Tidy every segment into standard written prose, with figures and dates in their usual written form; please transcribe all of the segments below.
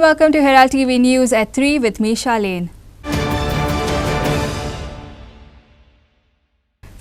welcome to Herald TV News at 3 with me, Charlene.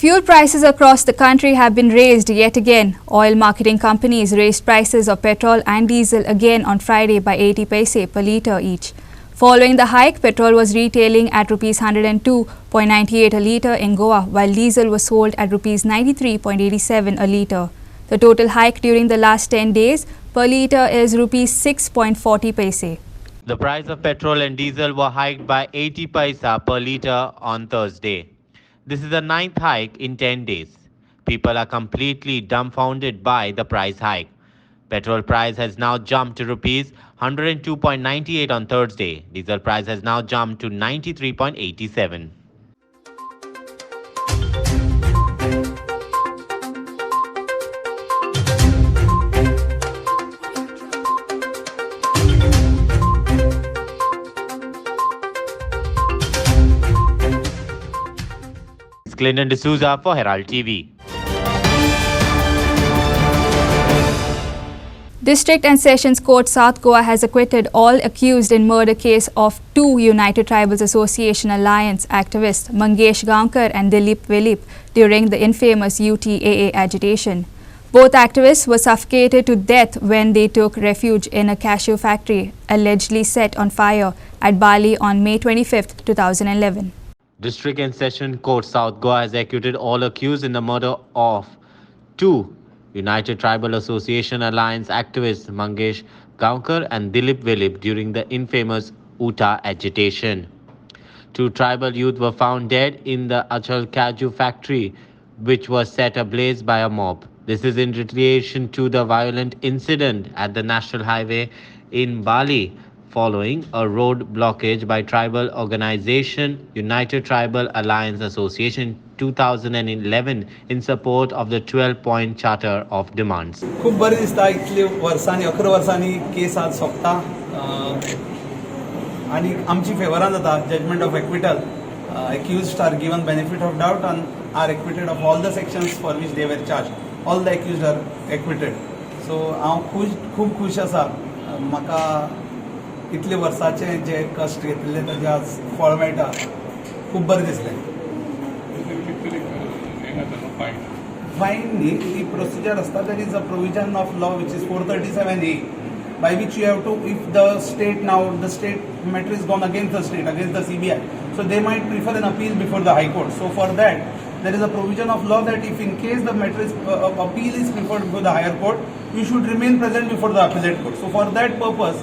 Fuel prices across the country have been raised yet again. Oil marketing companies raised prices of petrol and diesel again on Friday by 80 paise per litre each. Following the hike, petrol was retailing at Rs 102.98 a litre in Goa, while diesel was sold at Rs 93.87 a litre. The total hike during the last 10 days per litre is Rs 6.40 paise. The price of petrol and diesel were hiked by 80 paisa per litre on Thursday. This is the 9th hike in 10 days. People are completely dumbfounded by the price hike. Petrol price has now jumped to Rs 102.98 on Thursday. Diesel price has now jumped to 93.87. Clinton D'Souza for Herald TV. District and Sessions Court South Goa has acquitted all accused in murder case of two United Tribals Association Alliance activists, Mangesh Gaonkar and Dilip Vilip, during the infamous UTAA agitation. Both activists were suffocated to death when they took refuge in a cashew factory allegedly set on fire at Bali on May 25, 2011. District and Session Court South Goa has acquitted all accused in the murder of two United Tribal Association Alliance activists, Mangesh Gaonkar and Dilip Vilip, during the infamous UTA agitation. Two tribal youth were found dead in the Achal Cashew factory, which was set ablaze by a mob. This is in retaliation to the violent incident at the National Highway in Bali, following a road blockage by tribal organization United Tribal Alliance Association 2011 in support of the 12-point Charter of Demands. खूप बरें दिसता इतले वर्सांनी 11 वर्सांनी case आज सोंपता आनी आमची फेवरान जाता judgment of acquittal accused are given benefit of doubt and are acquitted of all the sections for which they were charged. All the accused are acquitted. So हांव खूब खुश आसा म्हाका इतले वर्साचे जे कष्ट घेतले ताजे आज फळ मेळटा खूब बरें दिसलें. फायन न्ही ती प्रोसिजर आसता there is a provision of law which is 437A by which you have to, if the state matter is gone against the state, against the CBI, so they might prefer an appeal before the High Court. So for that there is a provision of law that if in case the matter is appeal is preferred before the higher court, you should remain present before the appellate court. So for that purpose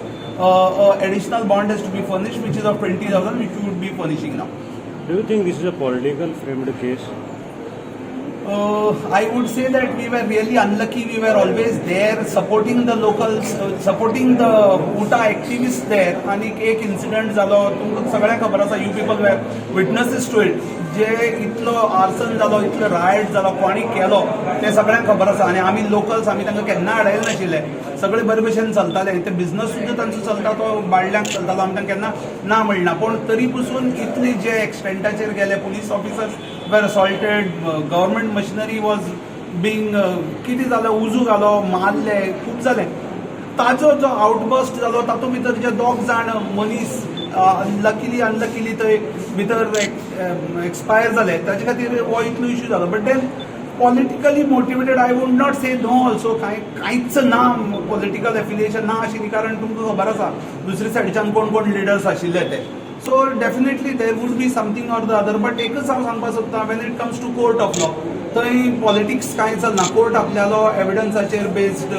additional bond has to be furnished, which is of 20,000, which we would be furnishing now. Do you think this is a political framed case? I would say that we were really unlucky. We were always there supporting the locals, supporting the UTA activists there. And एक incident जालो, तुमकां सगळ्यांक खबर आसा, you people were witnesses to it. जे इतलो arson जालो, इतलो riot जालो, कोणी केलो ते सगळ्यांक खबर आसा. आनी आमी लोकल्स आमी तांकां केन्ना आडायले नाशिल्ले. सगळे बरे भशेन चलताले. ते बिझनस सुद्दां तांचो चलता तो बाळल्यांक चलतालो. आमी तांकां केन्ना ना म्हणना. पूण तरी पसून इतली जे एक्सटेंटाचेर गेले, police officers were assaulted, government machinery was being कितें जालें, उजू घालो, मारले, खूब जालें. ताजो जो आउटबस्ट जालो तातूंत भितर जे 2 जाण मनीस लकीली अनलकीली थंय भितर एक्सपायर जाले, ताचे खातीर हो इतलो इश्यू जालो. But then politically motivated I would not say no also कांयच ना, पॉलिटिकल एफिलिएशन ना आशिल्ली, कारण तुमकां खबर आसा दुसरे सायडीच्यान कोण कोण लिडर्स आशिल्ले ते. So definitely there would be something or the other, but एकच हांव सांगपाक सोदतां, when it comes to court of law, थंय पॉलिटिक्स कांय चलना. कोर्ट आपल्यालो एविडन्साचेर बेस्ड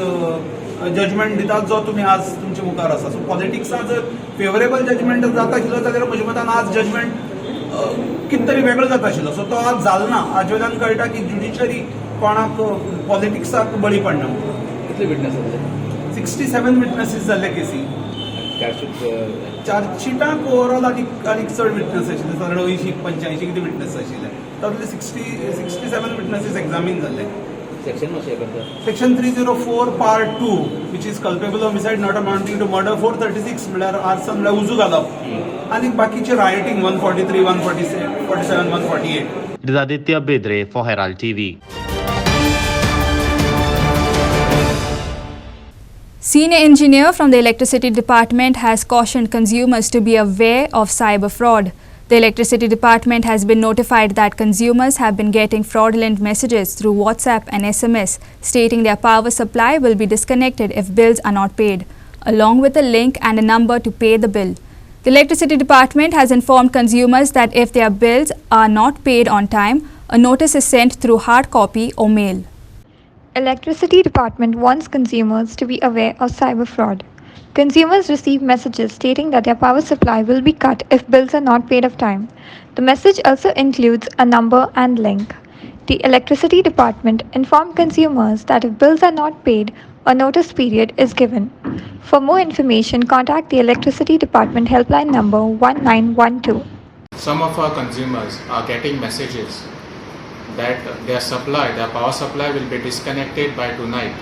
जजमेंट दितात जो तुमी आज तुमचे मुखार आसा. सो पॉलिटिक्सान जर फेवरेबल जजमेंट जाता आशिल्लो जाल्यार म्हज्या मतान आज जजमेंट कितें तरी वेगळो जाता आशिल्लो. सो तो आज जालो ना. हाजे वयल्यान कळटा की ज्युडिशरी कोणाक पॉलिटिक्साक बळी पडना. कितले विटनेस जाले? 67 विटनेसीस जाल्ले केसी. चार्जशिटाक ओवरऑल आनीक चड विटनेस आशिल्ले, सादारण 80-85 कितें विटनेस आशिल्ले. तातूंतले 67 विटनेसीस एग्जामीन जाल्ले. सेक्शन मातशें करता. Section 304 part 2 which is culpable homicide not amounting to murder. 436 म्हळ्यार आर्सन म्हळ्यार उजू घालप, आनी बाकीचे writing 143, 147, 148. It is Aditya Bedre for Herald TV. Senior engineer from the Electricity Department has cautioned consumers to be aware of cyber fraud. The Electricity Department has been notified that consumers have been getting fraudulent messages through WhatsApp and SMS stating their power supply will be disconnected if bills are not paid, along with a link and a number to pay the bill. The Electricity Department has informed consumers that if their bills are not paid on time, a notice is sent through hard copy or mail. Electricity Department wants consumers to be aware of cyber fraud. Consumers receive messages stating that their power supply will be cut if bills are not paid on time. The message also includes a number and link. The Electricity Department informed consumers that if bills are not paid, a notice period is given. For more information, contact the Electricity Department helpline number 1912. Some of our consumers are getting messages that their power supply will be disconnected by tonight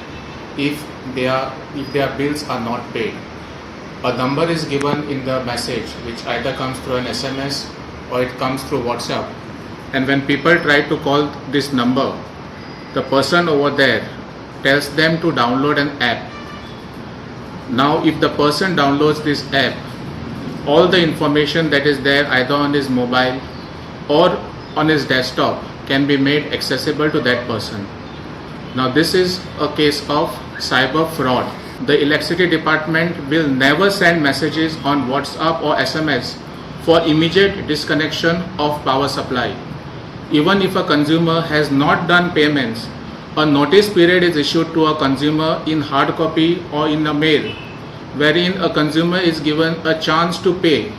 if their bills are not paid. A number is given in the message which either comes through an SMS or it comes through WhatsApp. And when people try to call this number, the person over there tells them to download an app. Now if the person downloads this app, all the information that is there either on his mobile or on his desktop can be made accessible to that person. Now this is a case of cyber fraud. The Electricity Department will never send messages on WhatsApp or SMS for immediate disconnection of power supply. Even if a consumer has not done payments, a notice period is issued to a consumer in hard copy or in a mail, wherein a consumer is given a chance to pay.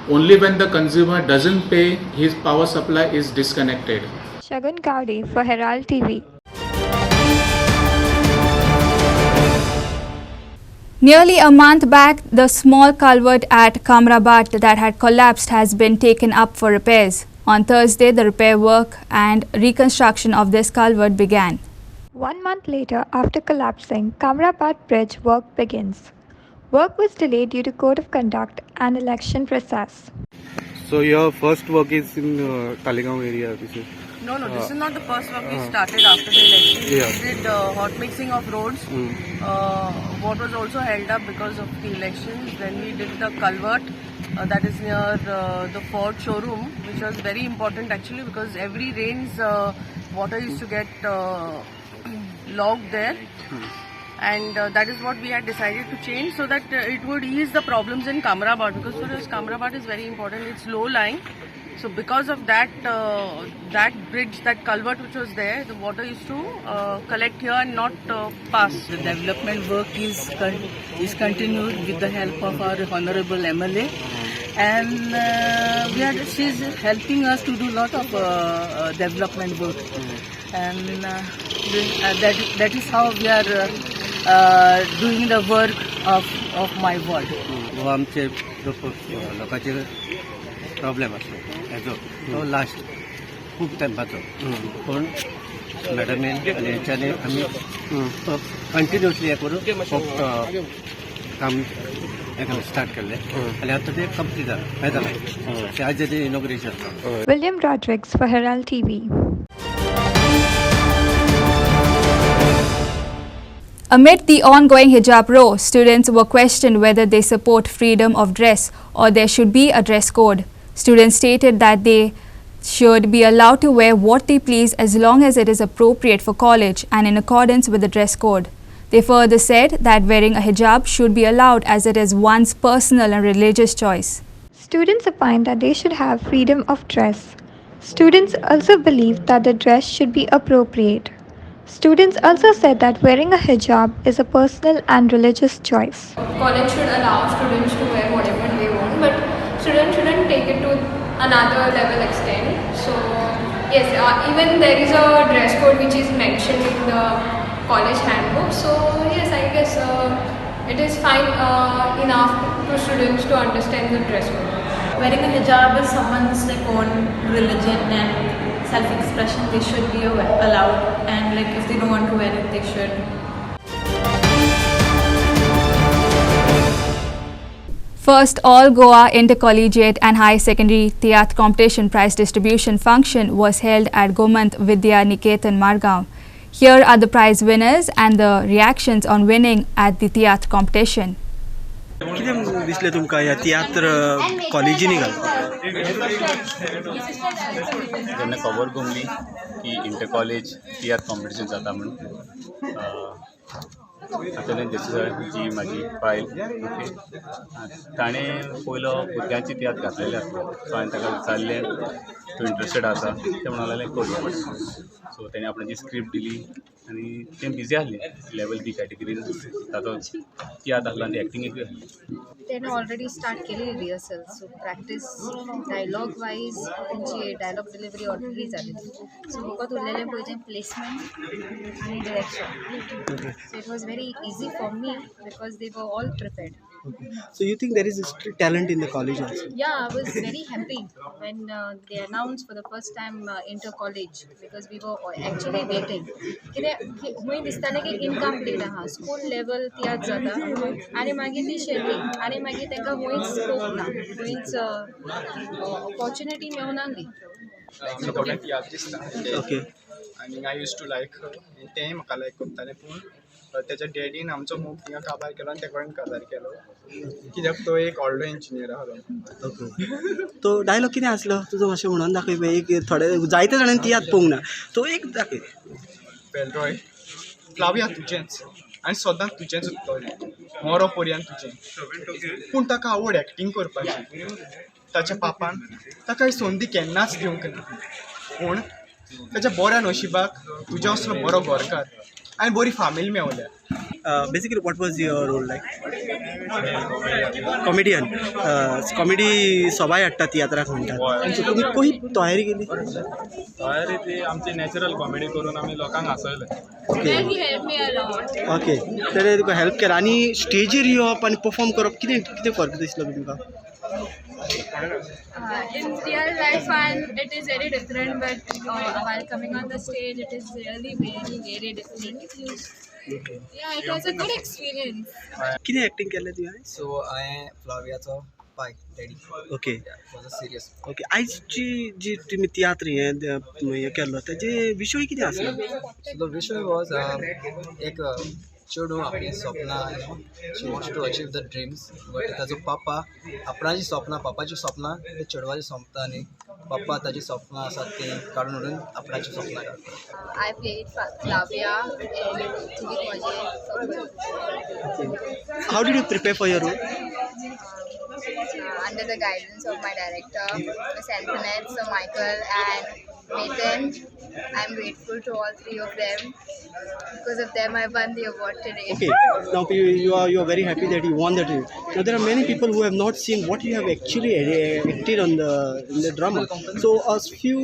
Only when the consumer doesn't pay, his power supply is disconnected. Shagun Gowde for Herald TV. Nearly a month back, the small culvert at Kamrabat that had collapsed has been taken up for repairs. On Thursday, the repair work and reconstruction of this culvert began. 1 month later, after collapsing, Kamrabat Bridge work begins. Work was delayed due to code of conduct and election process. So your first work is in Talegaon area, this is? No, this is not the first work we started after the election. Yeah. We did hot mixing of roads. What was also held up because of the elections, then we did the culvert that is near the Ford showroom, which was very important actually because every rain's water used to get logged there. And that is what we had decided to change so that it would ease the problems in Kamrabat, because for us Kamrabat is very important. It's low lying. So because of that, that bridge, that culvert which was there, the water used to collect here and not pass. The development work is continued with the help of our Honorable MLA, and she's helping us to do a lot of development work, and that is how we are doing the work of my ward. आमचे लोकांचे problem आसलो हेजो तो last खूब टायमाचो पूण मॅडमीन आनी हेंच्यांनी आमी continuously हें करून काम स्टार्ट केल्लें आनी आतां तें कंप्लीट जालां हें जालां तें आज inauguration. William Rodrigues for Herald TV. Amid the ongoing hijab row, students were questioned whether they support freedom of dress or there should be a dress code. Students stated that they should be allowed to wear what they please as long as it is appropriate for college and in accordance with the dress code. They further said that wearing a hijab should be allowed as it is one's personal and religious choice. Students opined that they should have freedom of dress. Students also believed that the dress should be appropriate. Students also said that wearing a hijab is a personal and religious choice. College should allow students to wear whatever they want, but students shouldn't take it to another level extent. So yes, even there is a dress code which is mentioned in the college handbook. So yes, I guess it is fine enough to students to understand the dress code. Wearing a hijab is someone's own religion and self-expression. They should be allowed, and if they don't want to wear it, they should. First All Goa Intercollegiate and High Secondary Tiat Competition Prize Distribution Function was held at Gomant Vidya Niketan, Margaon. Here are the prize winners and the reactions on winning at the tiat competition. कितें दिसलें तुमकां ह्या तियात्र कॉलेजींनी घालपाक जेन्ना खबर गमली की inter college tiatr competition जाता म्हणून तातूंतल्यान जी म्हाजी फायल ओके ताणें पयलो भुरग्यांची तियात्र घातलेली आसता सो हांवें ताका विचारलें तूं इंट्रस्टेड आसा तें म्हणून लागलें करया सो तेणें आपणाची स्क्रिप्ट दिली आनी तें बिजी आसलें लेवल बी कॅटेगरीन ताचो तियात्र आसलो आनी ती एक्टिंगूय आसली तेणें ऑलरेडी स्टार्ट केली रिहर्सल सो प्रॅक्टीस डायलॉग वायज तेंची डायलॉग डिलिवरी ऑलरेडी जालेली सो फकत उरलेलें पळय प्लेसमेंट आनी direction so it was very easy for me because they were all prepared. So you think there is talent in the college also? Yeah, I was very happy when they announced for the first time inter college because we were actually waiting. कितें हुंय दिसतालें की incomplete आहा school level tiatr जाता आनी मागीर ती शेल्ली आनी मागीर ताका हुंयच स्कोप ना हुंयच ऑपॉर्च्युनिटी मेळूंक नासली. Okay. आनी आय यूज टू लायक तेंय म्हाका लायक करतालें पूण तेच्या डॅडीन आमचो मूव थिंगा काबार केलो आनी तेका काबार केलो कित्याक तो एक व्हडलो इंजिनियर आसलो. ओके तो डायलॉग कितें आसलो तुजो मातशें म्हणून दाखय पळय एक थोडे जायते जाणांनी तियात्र पळोवंक ना तो एक दाखय. पेलरॉय फ्लाविया तुजेंच आनी सदां तुजेंच उरतलें मोरो पर्यंत तुजें पूण ताका आवड एक्टींग करपाची ताच्या पापान ताका संदी केन्नाच दिवंक ना पूण ताच्या बऱ्या नशिबाक तुज्या असलो बरो गोरकार आनी बरी फामील मेवल्या. Basically what was your role like? Comedian. Comedy सबाय हाडटा तियात्राक म्हणटात सो तुमी खंय तयारी केली? तयारी ती आमची नॅचरल कॉमेडी करून आमी लोकांक हांसयले. ओके तर तुका हेल्प केला आनी स्टेजीर येवप आनी परफॉर्म करप कितें कितें फरक दिसलो तुमकां? In real life and it is very different but while coming on the stage it is really very different. Yeah, it was a good experience. कितें एक्टिंग केलें तुवें? सो हांवें फ्लावियाचो by daddy. Okay serious. Okay आयजची जी तुमी तियात्र हें केल्लो तेजे विशय कितें आसलो? सो द विशय वॉज एक चेडूं आपली सपनां she wants to achieve the dreams but ताजो पापा आपणाची सपनां पापाची सपनां ते चेडवाची सोंपता आनी पापा ताजी सपनां आसात ती काडून उडून आपणाची सपनां काडटा. I played Flavia in TV project. How did you prepare for your role? Under the guidance of my director, Miss Antoinette, Sir Michael and Nathan. I'm grateful to all three of them. Because of them, I won the award today. Okay, now you are very happy that you won that. Now there are many people who have not seen what you have actually acted on in the drama. So a few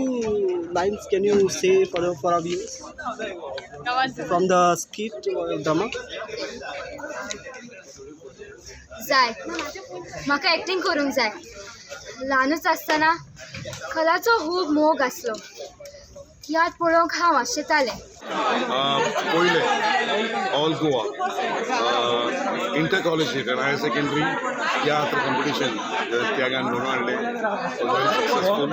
lines can you say for our viewers from the skit drama? जाय म्हाका acting करूंक जाय. ल्हानूच आसतना कलाचो खूब मोग आसलो. तियात्र पळोवंक हांव आशेतालें. पयले all Goa inter college higher secondary tiatr competition त्यागान घडोवन हाडलें सक्सेसफूल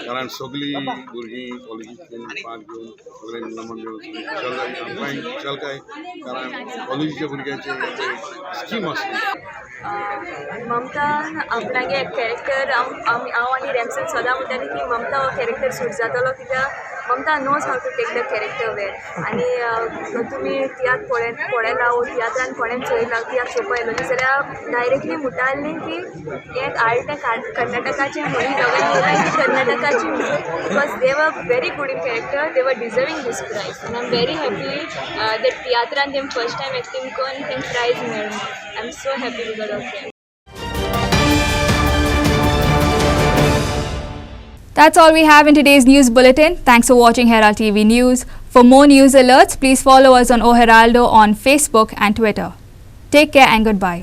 कारण सगळीं भुरगीं कॉलेजींतल्यान पार्ट घेवन सगळें नमन घेवन चलकाय कारण कॉलेजीच्या भुरग्यांचे स्कीम आसली. ममता आपणागे कॅरेक्टर हांव आनी रॅम्सन सदां म्हणटाली की ममता हो कॅरेक्टर सूट जातलो कित्याक Mamata knows how to take the character वेर आनी तुमी तियात्र पळयला वो तियात्रान कोणें चोयला तियात्र चोवपा येयलो जाल्यार डायरेक्टली म्हणटाली की एक आर्ट कर्नाटकाचें म्हणून दोगांय की कर्नाटकाची because they were very good in character they were deserving this prize आनी I am very happy that तियात्रान तेम फर्स्ट टायम एक्टींग करून तेम प्रायज मेळ्ळें. I am so happy because of them. That's all we have in today's news bulletin. Thanks for watching Herald TV News. For more news alerts, please follow us on O Heraldo on Facebook and Twitter. Take care and goodbye.